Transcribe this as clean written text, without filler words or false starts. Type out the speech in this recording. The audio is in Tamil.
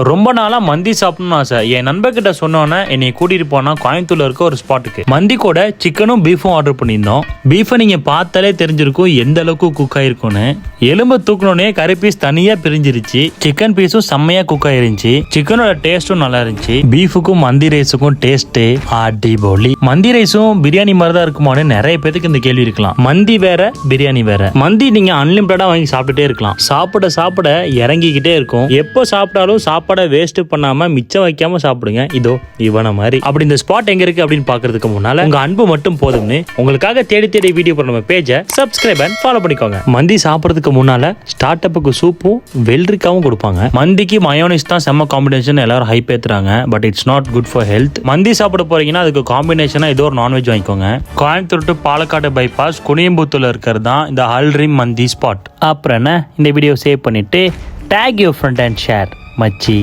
ரொம்ப நாளா மந்தி சாப்பிடணும்னு ஆசை. என் நண்பர்கிட்ட சொன்னோன்னே என்னை கூட்டிட்டு போனா கோயம்புத்தூர்ல இருக்க ஒரு ஸ்பாட்டுக்கு மந்தி கூட சிக்கனும் பீஃபும் ஆர்டர் பண்ணியிருந்தோம். பீஃபை நீங்க பார்த்தாலே தெரிஞ்சிருக்கும் எந்த அளவுக்கு குக் ஆயிருக்கும்னு. எலும்பு தூக்கணுன்னே கறி பீஸ் தனியா பிரிஞ்சிருச்சு. சிக்கன் பீஸும் செம்மையா குக் ஆயிருந்துச்சு. சிக்கனோட டேஸ்டும் நல்லா இருந்துச்சு. பீஃபுக்கும் மந்தி ரைஸுக்கும் டேஸ்ட் அடிபொலி. மந்தி ரைஸும் பிரியாணி மாதிரி தான் இருக்குமான்னு நிறைய பேருக்கு இந்த கேள்வி இருக்கலாம். மந்தி வேற, பிரியாணி வேற. மந்தி நீங்க அன்லிமிட்டடா வாங்கி சாப்பிட்டுட்டே இருக்கலாம். சாப்பிட சாப்பிட இறங்கிக்கிட்டே இருக்கும். எப்போ சாப்பிட்டாலும் சாப்பாடை வேஸ்ட் பண்ணாம மிச்சம் வைக்காம சாப்பிடுங்க. இதோ இவன மாதிரி. அப்படி இந்த ஸ்பாட் எங்க இருக்கு அப்படின்னு பாக்குறதுக்கு முன்னால உங்க அன்பு மட்டும் போதும்னு உங்களுக்காக தேடி தேடி வீடியோ போற நம்ம பேஜை சப்ஸ்கிரைப் அண்ட் ஃபாலோ பண்ணிக்கோங்க. மந்தி சாப்பிடுறதுக்கு முன்னால ஸ்டார்ட் அப்புக்கு சூப்பும் வெள்ளரிக்காவும் கொடுப்பாங்க. மந்திக்கு மயோனைஸ் தான் செம்ம காம்பினேஷன் எல்லாரும் ஹைப் ஏத்துறாங்க. But it's not good for health. மந்தி சாப்பிட போறீங்கன்னா அதுக்கு காம்பினேஷனா ஏதோ ஒரு நான்வெஜ் வாங்கிக்கோங்க. கோயம்புத்தூர் டு பாலக்காடு பைபாஸ் குனியம்புத்தூர்ல இருக்கிறது தான் இந்த ஹல்ட்ரீம் மந்தி ஸ்பாட். அப்புறம் என்ன, இந்த வீடியோ சேவ் பண்ணிட்டு tag your friend and share மச்சி.